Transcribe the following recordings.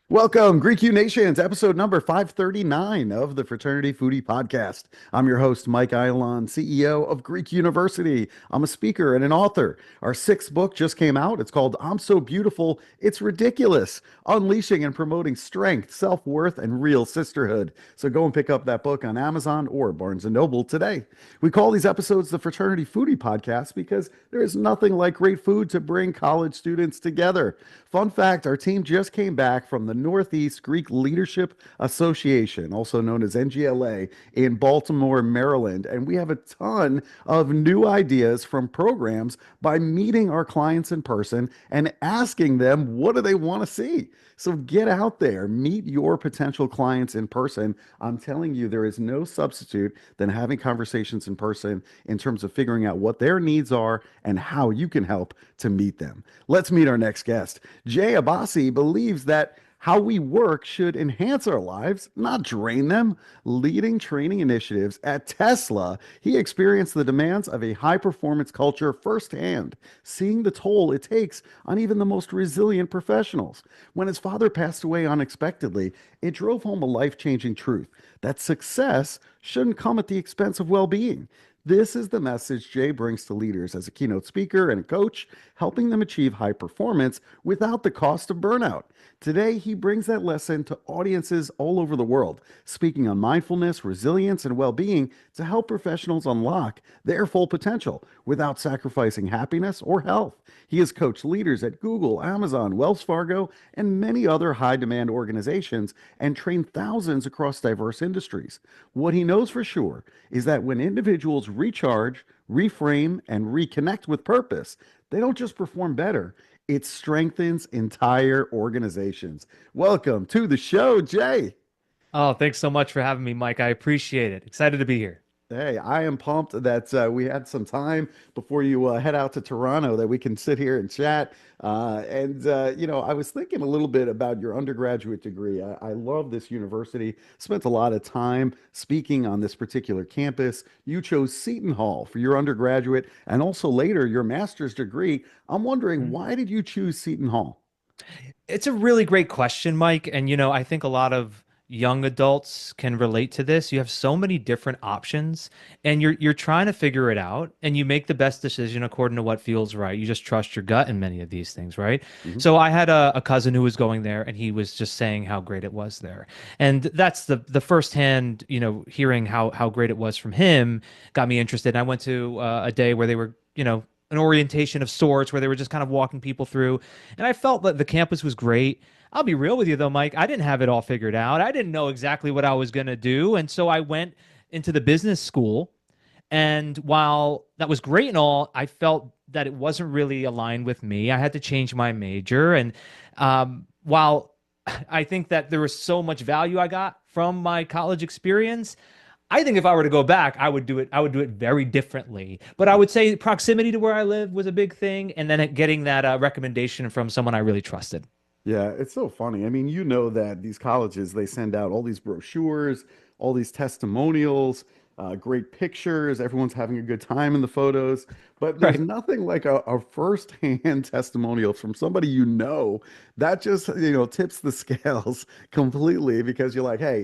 Welcome, Greek U Nations, episode number 539 of the Fraternity Foodie Podcast. I'm your host, Mike Eilon, CEO of Greek University. I'm a speaker and an author. Our sixth book just came out. It's called I'm So Beautiful, It's Ridiculous, Unleashing and Promoting Strength, Self-Worth, and Real Sisterhood. So go and pick up that book on Amazon or Barnes & Noble today. We call these episodes the Fraternity Foodie Podcast because there is nothing like great food to bring college students together. Fun fact, our team just came back from the Northeast Greek Leadership Association, also known as NGLA, in Baltimore, Maryland. And we have a ton of new ideas from programs by meeting our clients in person and asking them, what do they want to see? So get out there, meet your potential clients in person. I'm telling you, there is no substitute than having conversations in person in terms of figuring out what their needs are and how you can help to meet them. Let's meet our next guest. Jay Abbasi believes that how we work should enhance our lives, not drain them. Leading training initiatives at Tesla, he experienced the demands of a high-performance culture firsthand, seeing the toll it takes on even the most resilient professionals. When his father passed away unexpectedly, it drove home a life-changing truth that success shouldn't come at the expense of well-being. This is the message Jay brings to leaders as a keynote speaker and a coach, helping them achieve high performance without the cost of burnout. Today, he brings that lesson to audiences all over the world, speaking on mindfulness, resilience, and well-being to help professionals unlock their full potential without sacrificing happiness or health. He has coached leaders at Google, Amazon, Wells Fargo, and many other high-demand organizations and trained thousands across diverse industries. What he knows for sure is that when individuals recharge, reframe, and reconnect with purpose, they don't just perform better, it strengthens entire organizations. Welcome to the show, Jay. Oh, thanks so much for having me, Mike. I appreciate it. Excited to be here. Hey, I am pumped that we had some time before you head out to Toronto that we can sit here and chat. I was thinking a little bit about your undergraduate degree. I love this university. Spent a lot of time speaking on this particular campus. You chose Seton Hall for your undergraduate and also later your master's degree. I'm wondering, Mhm. why did you choose Seton Hall? It's a really great question, Mike. And, I think a lot of young adults can relate to this. You have so many different options and you're trying to figure it out and you make the best decision according to what feels right. You just trust your gut in many of these things, right? Mhm. So I had a cousin who was going there and he was just saying how great it was there. And that's the firsthand, hearing how great it was from him got me interested. And I went to a day where they were, an orientation of sorts where they were just kind of walking people through. And I felt that the campus was great. I'll be real with you though, Mike. I didn't have it all figured out. I didn't know exactly what I was going to do. And so I went into the business school. And while that was great and all, I felt that it wasn't really aligned with me. I had to change my major. And while I think that there was so much value I got from my college experience, I think if I were to go back, I would do it. I would do it very differently. But I would say proximity to where I live was a big thing, and then getting that recommendation from someone I really trusted. Yeah, it's so funny. I mean, you know that these colleges, they send out all these brochures, all these testimonials, great pictures. Everyone's having a good time in the photos. But there's Right. nothing like a first-hand testimonial from somebody you know that just, tips the scales completely because you're like, hey,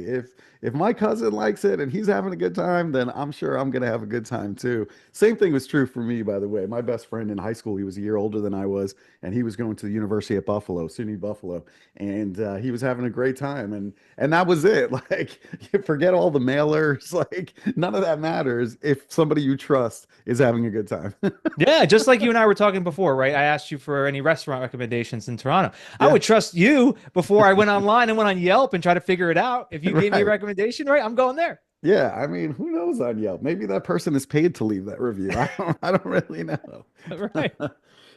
if my cousin likes it and he's having a good time, then I'm sure I'm gonna have a good time too. Same thing was true for me, by the way. My best friend in high school, he was a year older than I was, and he was going to the University at Buffalo, SUNY Buffalo, and he was having a great time, and that was it. Like, forget all the mailers, like none of that matters if somebody you trust is having a good time. Yeah, just like you and I were talking before, right? I asked you for any restaurant recommendations in Toronto. I Yeah, would trust you before I went online and went on Yelp and try to figure it out. If you gave me a right. recommendation, right, I'm going there. Yeah, I mean, who knows on Yelp? Maybe that person is paid to leave that review. I don't really know. Right.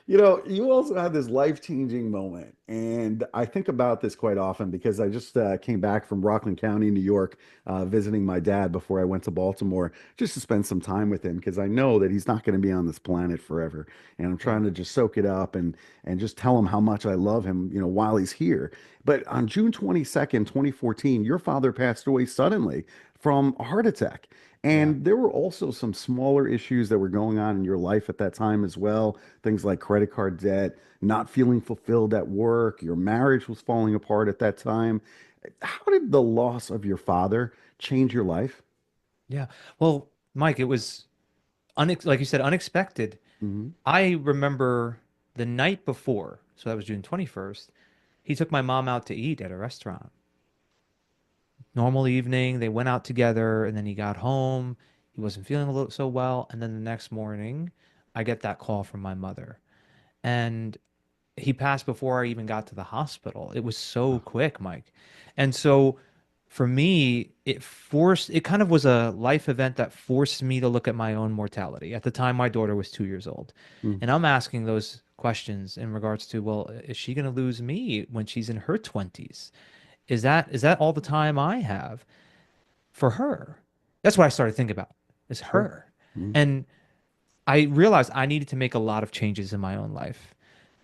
You also had this life-changing moment, and I think about this quite often because I just came back from Rockland County, New York, visiting my dad before I went to Baltimore, just to spend some time with him because I know that he's not going to be on this planet forever, and I'm trying Right. to just soak it up and just tell him how much I love him, while he's here. But on June 22nd, 2014, your father passed away suddenly from a heart attack. Yeah. And there were also some smaller issues that were going on in your life at that time as well. Things like credit card debt, not feeling fulfilled at work, your marriage was falling apart at that time. How did the loss of your father change your life? Yeah. Well, Mike, it was like you said, unexpected. Hmm. I remember the night before, so that was June 21st, he took my mom out to eat at a restaurant. Normal evening, they went out together, and then he got home. He wasn't feeling a little so well, and then the next morning, I get that call from my mother. And he passed before I even got to the hospital. It was so quick, Mike. And so for me, it kind of was a life event that forced me to look at my own mortality. At the time, my daughter was 2 years old. And I'm asking those questions in regards to, well, is she going to lose me when she's in her 20s? Is that all the time I have for her? That's what I started thinking about, is Sure. her. Mhm. And I realized I needed to make a lot of changes in my own life.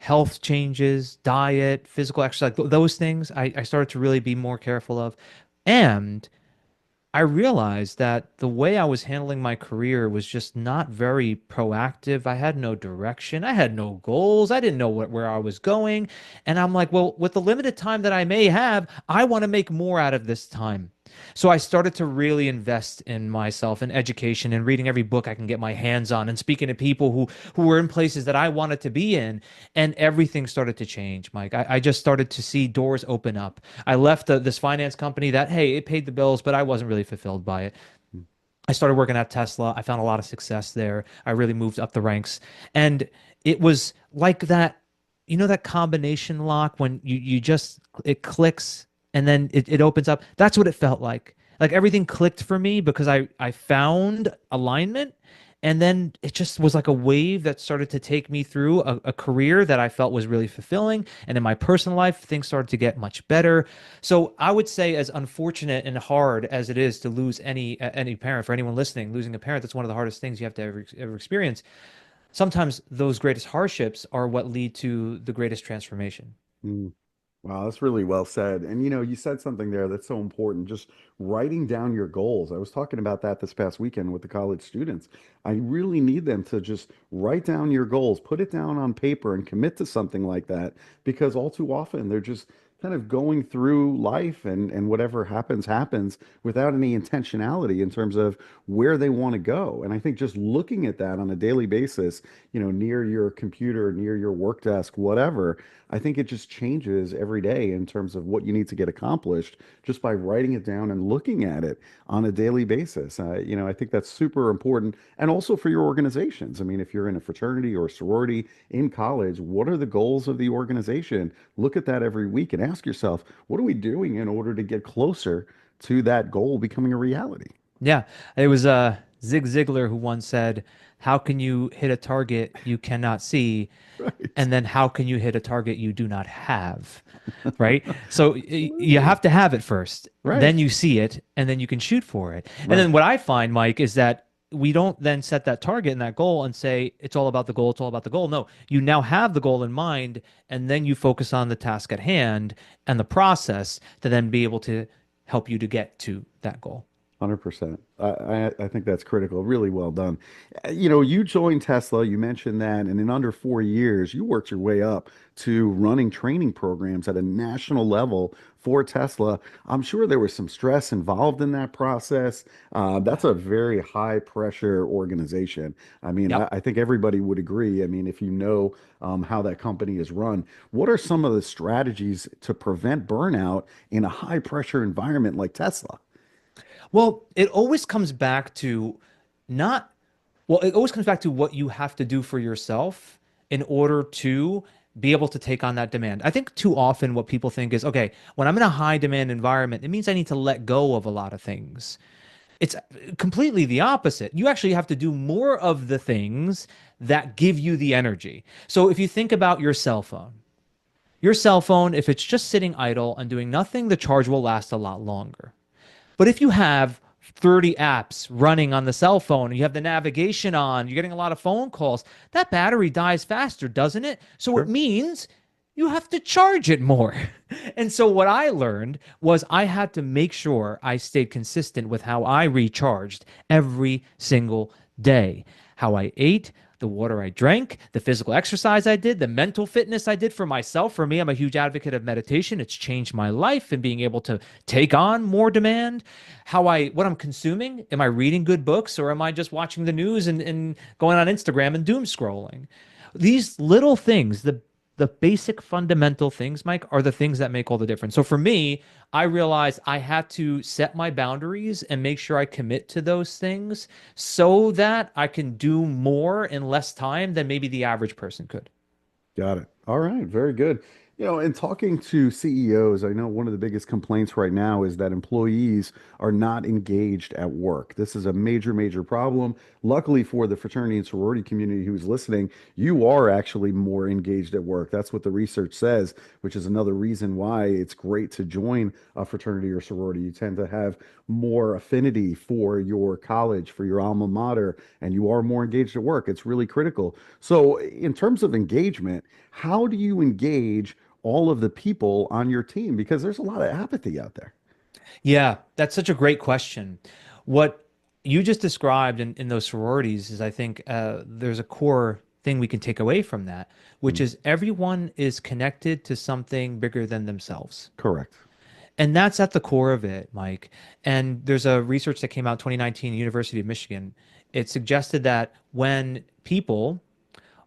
Health changes, diet, physical exercise, those things I started to really be more careful of. And I realized that the way I was handling my career was just not very proactive. I had no direction. I had no goals. I didn't know where I was going. And I'm like, well, with the limited time that I may have, I want to make more out of this time. So I started to really invest in myself and education and reading every book I can get my hands on and speaking to people who were in places that I wanted to be in. And everything started to change, Mike. I just started to see doors open up. I left this finance company that, hey, it paid the bills, but I wasn't really fulfilled by it. I started working at Tesla. I found a lot of success there. I really moved up the ranks. And it was like that, that combination lock when you just, it clicks and then it opens up. That's what it felt like. Like everything clicked for me because I found alignment. And then it just was like a wave that started to take me through a career that I felt was really fulfilling. And in my personal life, things started to get much better. So I would say, as unfortunate and hard as it is to lose any parent, for anyone listening, losing a parent, that's one of the hardest things you have to ever experience. Sometimes those greatest hardships are what lead to the greatest transformation. Mm. Wow, that's really well said. And you said something there that's so important, just writing down your goals. I was talking about that this past weekend with the college students. I really need them to just write down your goals, put it down on paper and commit to something like that because all too often they're just kind of going through life and whatever happens happens without any intentionality in terms of where they want to go. And I think just looking at that on a daily basis, near your computer, near your work desk, whatever, I think it just changes every day in terms of what you need to get accomplished just by writing it down and looking at it on a daily basis. I think that's super important. And also for your organizations. I mean, if you're in a fraternity or sorority in college, what are the goals of the organization? Look at that every week and ask yourself, what are we doing in order to get closer to that goal becoming a reality? Yeah, it was Zig Ziglar who once said, "How can you hit a target you cannot see, Right. and then how can you hit a target you do not have?" Right? So you Absolutely. have to have it first, then Right. you see it, and then you can shoot for it. And Right. then what I find, Mike, is that we don't then set that target and that goal and say it's all about the goal, it's all about the goal. No, you now have the goal in mind, and then you focus on the task at hand and the process to then be able to help you to get to that goal. 100%. I think that's critical. Really well done. You joined Tesla, you mentioned that, and in under 4 years, you worked your way up to running training programs at a national level for Tesla. I'm sure there was some stress involved in that process. That's a very high pressure organization. I mean, I, Yep. I think everybody would agree. I mean, if you know how that company is run, what are some of the strategies to prevent burnout in a high pressure environment like Tesla? Well, it always comes back to not, well, it always comes back to what you have to do for yourself in order to be able to take on that demand. I think too often what people think is, okay, when I'm in a high demand environment, it means I need to let go of a lot of things. It's completely the opposite. You actually have to do more of the things that give you the energy. So if you think about your cell phone, if it's just sitting idle and doing nothing, the charge will last a lot longer. But if you have 30 apps running on the cell phone and you have the navigation on, you're getting a lot of phone calls, that battery dies faster, doesn't it? So it Sure. means you have to charge it more. And so what I learned was I had to make sure I stayed consistent with how I recharged every single day. How I ate, the water I drank, the physical exercise I did, the mental fitness I did for myself. For me, I'm a huge advocate of meditation. It's changed my life and being able to take on more demand. What I'm consuming, am I reading good books or am I just watching the news and going on Instagram and doom scrolling? These little things, the basic fundamental things, Mike, are the things that make all the difference. So for me, I realized I had to set my boundaries and make sure I commit to those things so that I can do more in less time than maybe the average person could. Got it. All right, very good. In talking to CEOs, I know one of the biggest complaints right now is that employees are not engaged at work. This is a major, major problem. Luckily for the fraternity and sorority community who's listening, you are actually more engaged at work. That's what the research says, which is another reason why it's great to join a fraternity or sorority. You tend to have more affinity for your college, for your alma mater, and you are more engaged at work. It's really critical. So, in terms of engagement, how do you engage all of the people on your team? Because there's a lot of apathy out there. Yeah, that's such a great question. What you just described in those sororities is, I think, there's a core thing we can take away from that, which Mm, is everyone is connected to something bigger than themselves. correct. And that's at the core of it, Mike. And there's a research that came out 2019, University of Michigan. It suggested that when people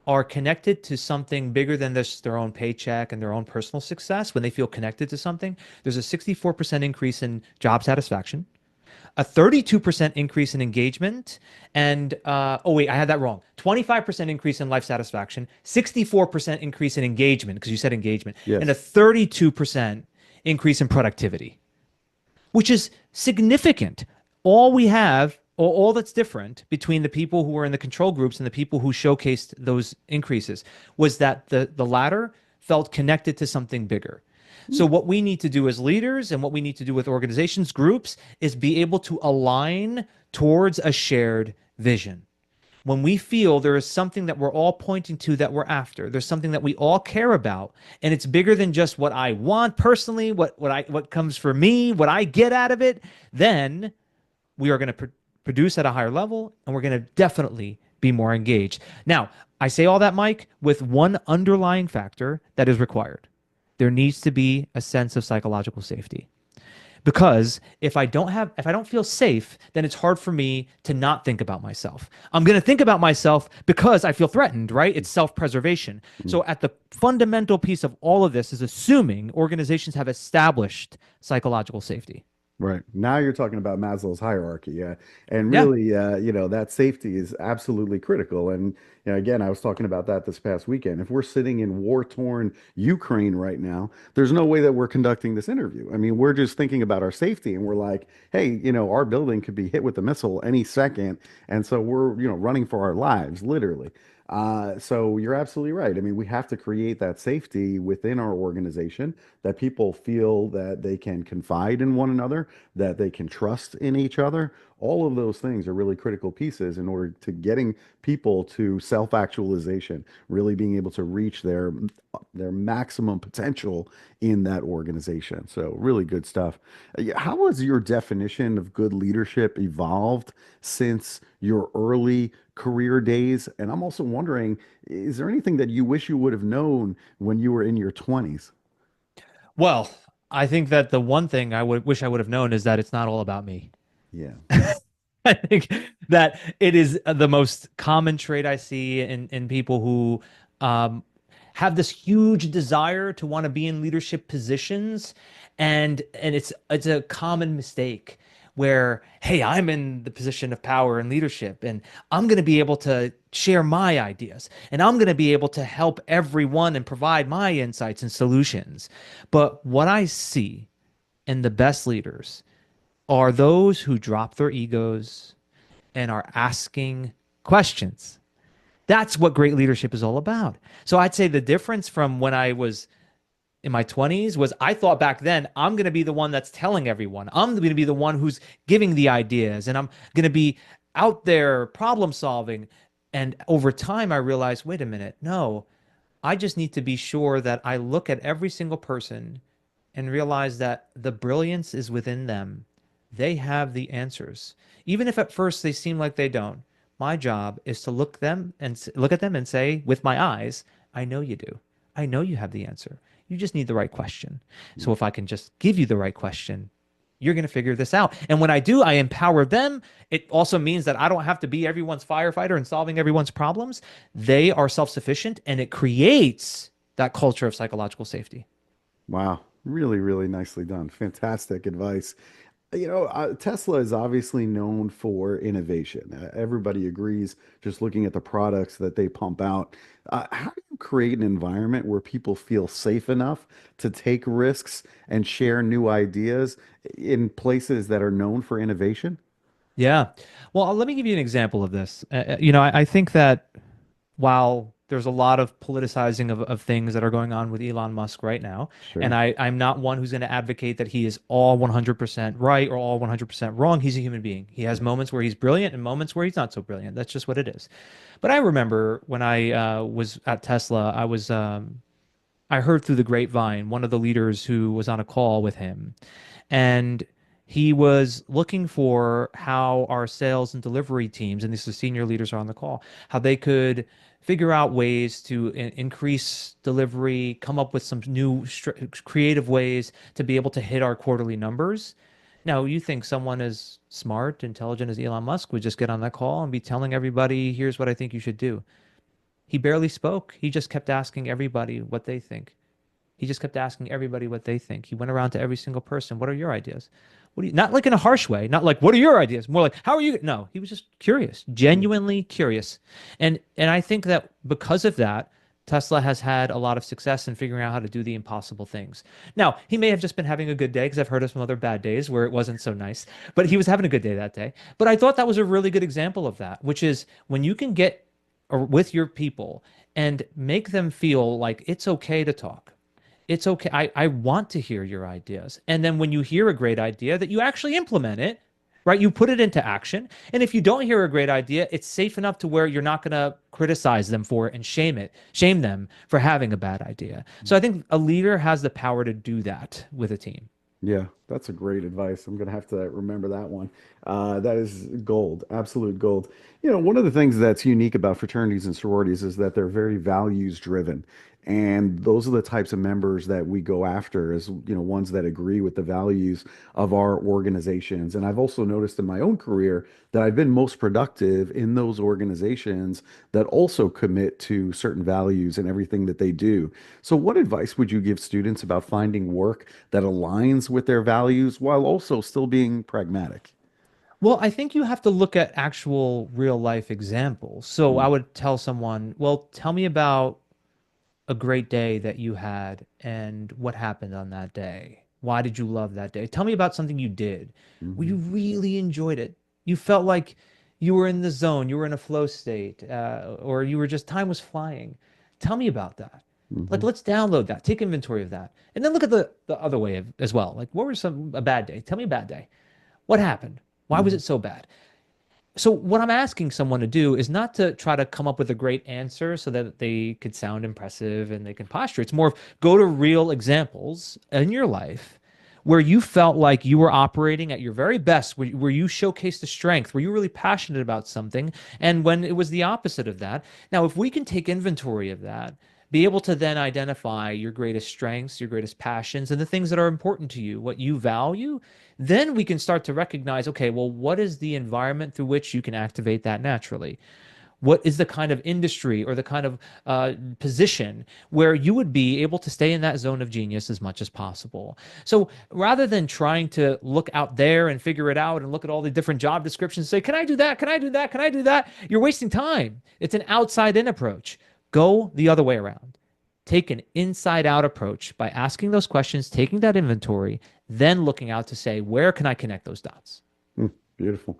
are connected to something bigger than just their own paycheck and their own personal success, when they feel connected to something, there's a 64% increase in job satisfaction, a 32% increase in engagement, and oh wait, I had that wrong. 25% increase in life satisfaction, 64% increase in engagement, because you said engagement, and a Yes. 32% increase in productivity, which is significant. All we have, or all that's different between the people who were in the control groups and the people who showcased those increases, was that the latter felt connected to something bigger. So what we need to do as leaders and what we need to do with organizations, groups, is be able to align towards a shared vision. When we feel there is something that we're all pointing to, that we're after, there's something that we all care about, and it's bigger than just what I want personally, what comes for me, what I get out of it, then we are going to produce at a higher level, and we're going to definitely be more engaged. Now, I say all that, Mike, with one underlying factor that is required. There needs to be a sense of psychological safety. Because if I don't feel safe, then it's hard for me to not think about myself. I'm going to think about myself because I feel threatened, right? It's self-preservation. Mm. So at the fundamental piece of all of this is assuming organizations have established psychological safety. Right. Now you're talking about Maslow's hierarchy. Yeah. And Yeah. really, that safety is absolutely critical. And, again, I was talking about that this past weekend. If we're sitting in war-torn Ukraine right now, there's no way that we're conducting this interview. I mean, we're just thinking about our safety and we're like, hey, our building could be hit with a missile any second. And so we're, running for our lives, literally. So you're absolutely right. I mean, we have to create that safety within our organization, that people feel that they can confide in one another, that they can trust in each other. All of those things are really critical pieces in order to getting people to self-actualization, really being able to reach their maximum potential in that organization. So really good stuff. Yeah, how has your definition of good leadership evolved since your early career days? And I'm also wondering, is there anything that you wish you would have known when you were in your 20s? Well, I think that the one thing I would wish I would have known is that it's not all about me. Yeah. I think that it is the most common trait I see in people who um, have this huge desire to want to be in leadership positions, and it's a common mistake where, hey, I'm in the position of power and leadership, and I'm going to be able to share my ideas, and I'm going to be able to help everyone and provide my insights and solutions. But what I see in the best leaders are those who drop their egos and are asking questions. That's what great leadership is all about. So I'd say the difference from when I was in my 20s was, I thought back then, I'm going to be the one that's telling everyone. I'm going to be the one who's giving the ideas, and I'm going to be out there problem solving. And over time, I realized, wait a minute, no, I just need to be sure that I look at every single person and realize that the brilliance is within them. They have the answers. Even if at first they seem like they don't. My job is to look at them and say with my eyes, I know you do. I know you have the answer. You just need the right question. So if I can just give you the right question, you're going to figure this out. And when I do, I empower them. It also means that I don't have to be everyone's firefighter and solving everyone's problems. They are self-sufficient, and it creates that culture of psychological safety. Wow. Really, really nicely done. Fantastic advice. Tesla is obviously known for innovation. Everybody agrees just looking at the products that they pump out. How do you create an environment where people feel safe enough to take risks and share new ideas in places that are known for innovation? Yeah. Well, let me give you an example of this. I think that while there's a lot of politicizing of things that are going on with Elon Musk right now, and Sure. I'm not one who's going to advocate that he is all 100% right or all 100% wrong. He's a human being. He has moments where he's brilliant and moments where he's not so brilliant. That's just what it is. But I remember when I was at Tesla, I heard through the grapevine one of the leaders who was on a call with him, and he was looking for how our sales and delivery teams, and these are senior leaders are on the call, how they could figure out ways to increase delivery, come up with some new creative ways to be able to hit our quarterly numbers. Now, you think someone as smart, intelligent as Elon Musk would just get on that call and be telling everybody, here's what I think you should do. He barely spoke. He just kept asking everybody what they think. He just kept asking everybody what they think. He went around to every single person. What are your ideas? What do you, not like in a harsh way, not like, what are your ideas? More like, how are you? No, he was just curious, genuinely curious. And I think that because of that, Tesla has had a lot of success in figuring out how to do the impossible things. Now, he may have just been having a good day because I've heard of some other bad days where it wasn't so nice, but he was having a good day that day. But I thought that was a really good example of that, which is when you can get with your people and make them feel like it's okay to talk. It's okay. I want to hear your ideas. And then when you hear a great idea, that you actually implement it, right? You put it into action. And if you don't hear a great idea, it's safe enough to where you're not going to criticize them for it and shame them for having a bad idea. So I think a leader has the power to do that with a team. Yeah, that's a great advice. I'm going to have to remember that one. That is gold, absolute gold. One of the things that's unique about fraternities and sororities is that they're very values driven. And those are the types of members that we go after as, ones that agree with the values of our organizations. And I've also noticed in my own career that I've been most productive in those organizations that also commit to certain values in everything that they do. So, what advice would you give students about finding work that aligns with their values while also still being pragmatic? Well, I think you have to look at actual real life examples. So I would tell someone, well, tell me about a great day that you had and what happened on that day. Why did you love that day? Tell me about something you did where Mm-hmm. you really enjoyed it. You felt like you were in the zone, you were in a flow state, or you were just time was flying. Tell me about that. Like, Hmm. let's download that, take inventory of that, and then look at the other way as well. Like, what were a bad day? Tell me a bad day. What happened? Why was Hmm. it so bad? So what I'm asking someone to do is not to try to come up with a great answer so that they could sound impressive and they can posture. It's more of go to real examples in your life where you felt like you were operating at your very best, where you showcased the strength, where you were really passionate about something, and when it was the opposite of that. Now, if we can take inventory of that, be able to then identify your greatest strengths, your greatest passions, and the things that are important to you, what you value, then we can start to recognize, okay, well, what is the environment through which you can activate that naturally? What is the kind of industry or the kind of position where you would be able to stay in that zone of genius as much as possible? So rather than trying to look out there and figure it out and look at all the different job descriptions and say, can I do that? Can I do that? Can I do that? You're wasting time. It's an outside in approach. Go the other way around. Take an inside out approach by asking those questions, taking that inventory, then looking out to say, where can I connect those dots? Mm, beautiful.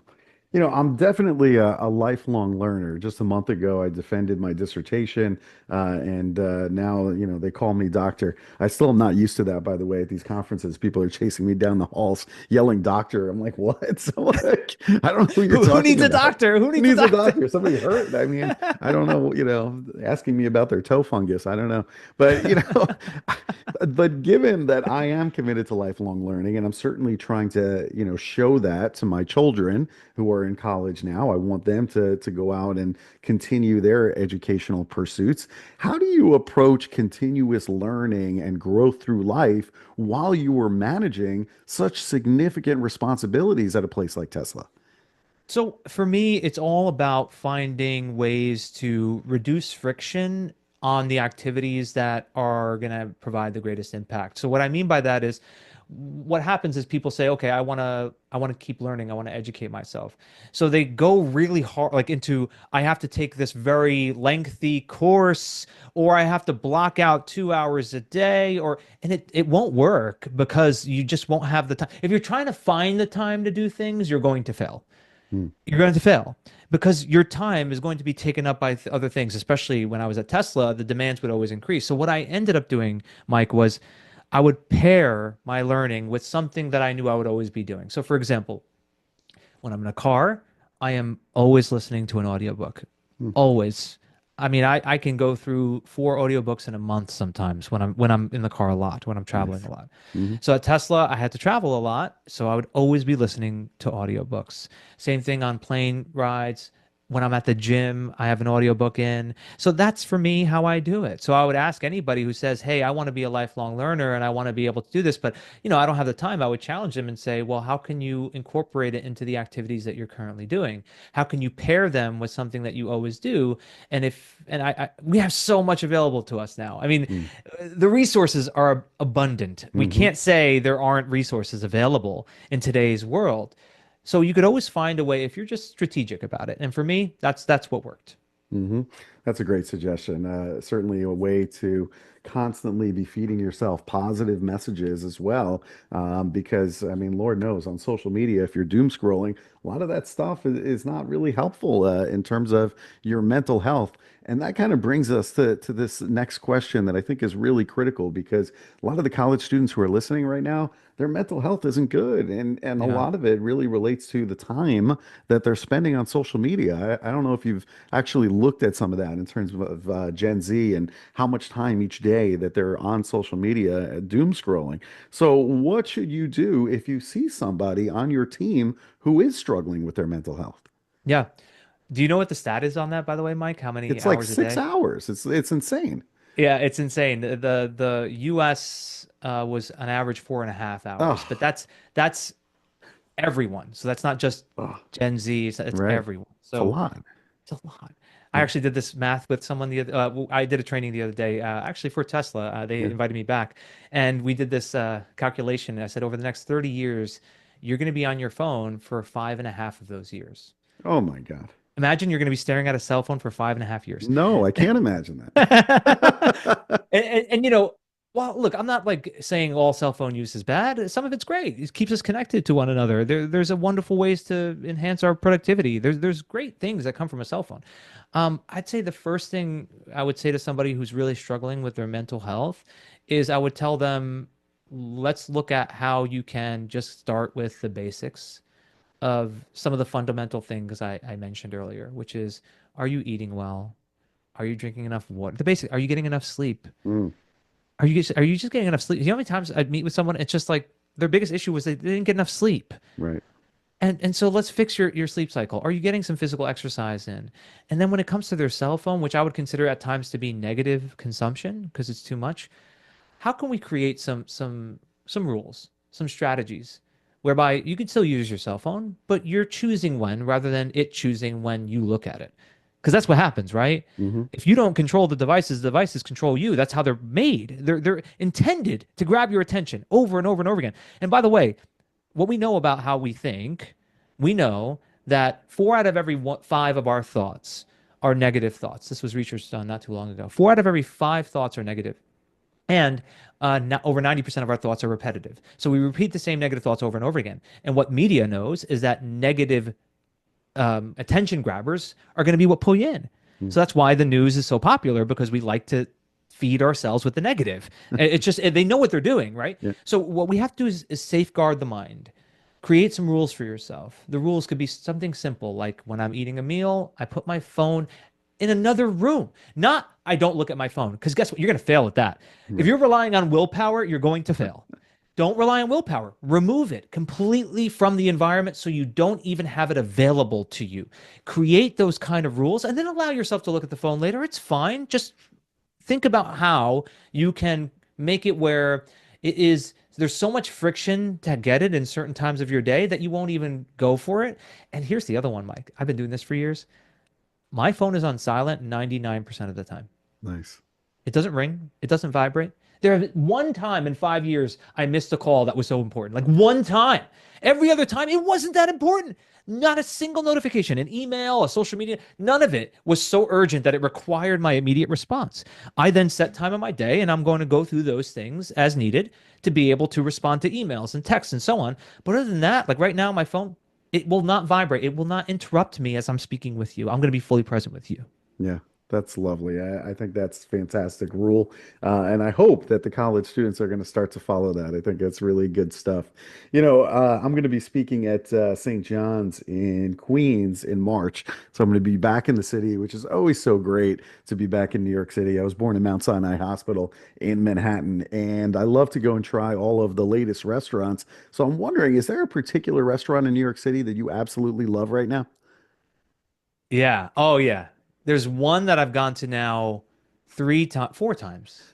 I'm definitely a lifelong learner. Just a month ago, I defended my dissertation, and now, they call me doctor. I still am not used to that, by the way, at these conferences. People are chasing me down the halls yelling doctor. I'm like, what? So, like, I don't know who you're Who talking needs a about. doctor? Who Who needs a needs a doctor? doctor? Somebody hurt? I mean, I don't know, asking me about their toe fungus. I don't know. But, but given that I am committed to lifelong learning, and I'm certainly trying to, show that to my children who are in college now. I want them to go out and continue their educational pursuits. How do you approach continuous learning and growth through life while you are managing such significant responsibilities at a place like Tesla? So for me, it's all about finding ways to reduce friction on the activities that are going to provide the greatest impact. So what I mean by that is what happens is people say, okay, I want to keep learning. I want to educate myself. So they go really hard, like into, I have to take this very lengthy course, or I have to block out 2 hours a day, and it won't work because you just won't have the time. If you're trying to find the time to do things, you're going to fail. Hmm. You're going to fail because your time is going to be taken up by other things. Especially when I was at Tesla, the demands would always increase. So what I ended up doing, Mike, was I would pair my learning with something that I knew I would always be doing. So for example, when I'm in a car, I am always listening to an audiobook. Hmm. Always. I mean, I can go through 4 audiobooks in a month sometimes when I'm in the car a lot, when I'm traveling Nice. a lot. Hmm. So at Tesla, I had to travel a lot, so I would always be listening to audiobooks. Same thing on plane rides. When I'm at the gym, I have an audiobook in. So that's for me how I do it. So I would ask anybody who says, "Hey, I want to be a lifelong learner and I want to be able to do this, but I don't have the time." I would challenge them and say, "Well, how can you incorporate it into the activities that you're currently doing? How can you pair them with something that you always do?" We have so much available to us now. I mean, Hmm. the resources are abundant. We Hmm. can't say there aren't resources available in today's world. So you could always find a way if you're just strategic about it. And for me, that's what worked. Hmm. That's a great suggestion. Certainly a way to constantly be feeding yourself positive messages as well. Because, I mean, Lord knows on social media, if you're doom scrolling, a lot of that stuff is not really helpful in terms of your mental health. And that kind of brings us to this next question that I think is really critical because a lot of the college students who are listening right now, their mental health isn't good. And a Yeah. lot of it really relates to the time that they're spending on social media. I don't know if you've actually looked at some of that in terms of Gen Z and how much time each day that they're on social media doom scrolling. So, what should you do if you see somebody on your team who is struggling with their mental health? Yeah. Do you know what the stat is on that, by the way, Mike? How many It's like hours a six day? hours. It's insane. Yeah, it's insane. The US was an average 4.5 hours, but Oh, that's everyone. So that's not just oh, Gen Z, it's right. everyone. It's a So lot. it's a lot. I actually did this math with someone I did a training the other day, actually for Tesla. They Yeah. invited me back, and we did this calculation. I said, over the next 30 years, you're going to be on your phone for 5.5 of those years. Oh my God. Imagine you're going to be staring at a cell phone for 5.5 years. No, I can't imagine and, that. well, look, I'm not like saying all cell phone use is bad. Some of it's great. It keeps us connected to one another. There's a wonderful ways to enhance our productivity. There's great things that come from a cell phone. I'd say the first thing I would say to somebody who's really struggling with their mental health is I would tell them, let's look at how you can just start with the basics of some of the fundamental things I mentioned earlier, which is, are you eating well? Are you drinking enough water? The basic, are you getting enough sleep? Mm, Are you just getting enough sleep? You know how many times I'd meet with someone, it's just like their biggest issue was they didn't get enough sleep. right. And so let's fix your sleep cycle. Are you getting some physical exercise in? And then when it comes to their cell phone, which I would consider at times to be negative consumption because it's too much, how can we create some rules, some strategies whereby you can still use your cell phone, but you're choosing when rather than it choosing when you look at it? Because that's what happens, right? Hmm. If you don't control the devices control you. That's how they're made. They're intended to grab your attention over and over and over again. And by the way, what we know about how we think, we know that 4 out of every 5 of our thoughts are negative thoughts. This was research done not too long ago. 4 out of every 5 thoughts are negative. And over 90% of our thoughts are repetitive. So we repeat the same negative thoughts over and over again. And what media knows is that negative attention grabbers are going to be what pull you in. Mm. So that's why the news is so popular, because we like to feed ourselves with the negative. It's just they know what they're doing, right? Yeah. So what we have to do is safeguard the mind. Create some rules for yourself. The rules could be something simple, like when I'm eating a meal, I put my phone in another room. Not I don't look at my phone, because guess what? You're going to fail at that. If Yeah. you're relying on willpower, you're going to fail. Don't rely on willpower. Remove it completely from the environment so you don't even have it available to you. Create those kind of rules and then allow yourself to look at the phone later. It's fine. Just think about how you can make it where it is there's so much friction to get it in certain times of your day that you won't even go for it. And here's the other one, Mike. I've been doing this for years. My phone is on silent 99% of the time. Nice. It doesn't ring. It doesn't vibrate. There one time in 5 years I missed a call that was so important. Like one time. Every other time it wasn't that important. Not a single notification, an email, a social media, none of it was so urgent that it required my immediate response. I then set time in my day and I'm going to go through those things as needed to be able to respond to emails and texts and so on. But other than that, like right now, my phone, it will not vibrate. It will not interrupt me as I'm speaking with you. I'm going to be fully present with you. Yeah, that's lovely. I think that's a fantastic rule. And I hope that the college students are going to start to follow that. I think that's really good stuff. I'm going to be speaking at St. John's in Queens in March. So I'm going to be back in the city, which is always so great to be back in New York City. I was born in Mount Sinai Hospital in Manhattan, and I love to go and try all of the latest restaurants. So I'm wondering, is there a particular restaurant in New York City that you absolutely love right now? Yeah. Oh, yeah. There's one that I've gone to now 4 times.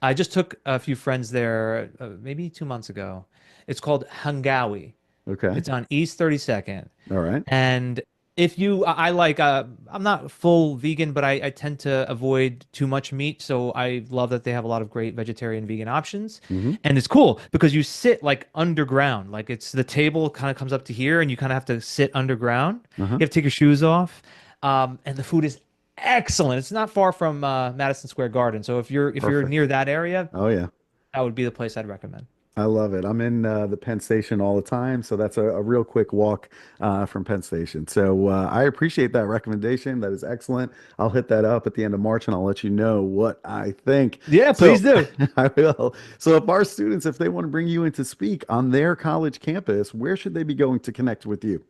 I just took a few friends there maybe 2 months ago. It's called Hangawi. Okay. It's on East 32nd. All right. And if you, I like, I'm not full vegan, but I tend to avoid too much meat. So I love that they have a lot of great vegetarian vegan options. Mm-hmm. And it's cool because you sit like underground. Like it's the table kind of comes up to here and you kind of have to sit underground. Uh-huh. You have to take your shoes off. And the food is excellent. It's not far from Madison Square Garden. So if you're Perfect. near that area, Oh yeah. that would be the place I'd recommend. I love it. I'm in the Penn Station all the time, so that's a real quick walk from Penn Station. So I appreciate that recommendation. That is excellent. I'll hit that up at the end of March, and I'll let you know what I think. Yeah, please So do. I will. So if our students, if they want to bring you in to speak on their college campus, where should they be going to connect with you?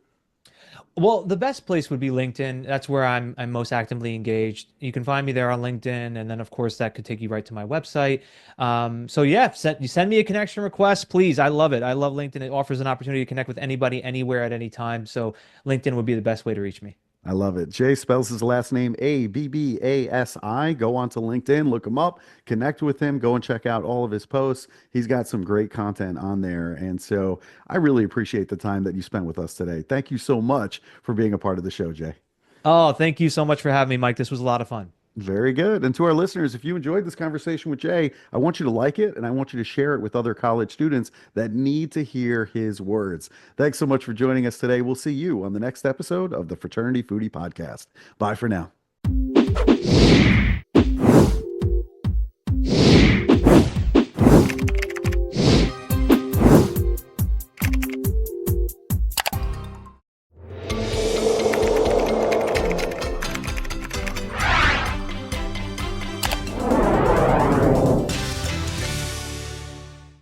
Well, the best place would be LinkedIn. That's where I'm most actively engaged. You can find me there on LinkedIn, and then of course that could take you right to my website. So yeah, you send me a connection request, please. I love it. I love LinkedIn. It offers an opportunity to connect with anybody, anywhere, at any time. So LinkedIn would be the best way to reach me. I love it. Jay spells his last name Abbasi. Go on to LinkedIn, look him up, connect with him, go and check out all of his posts. He's got some great content on there. And so I really appreciate the time that you spent with us today. Thank you so much for being a part of the show, Jay. Oh, thank you so much for having me, Mike. This was a lot of fun. Very good. And to our listeners, if you enjoyed this conversation with Jay, I want you to like it and I want you to share it with other college students that need to hear his words. Thanks so much for joining us today. We'll see you on the next episode of the Fraternity Foodie Podcast. Bye for now.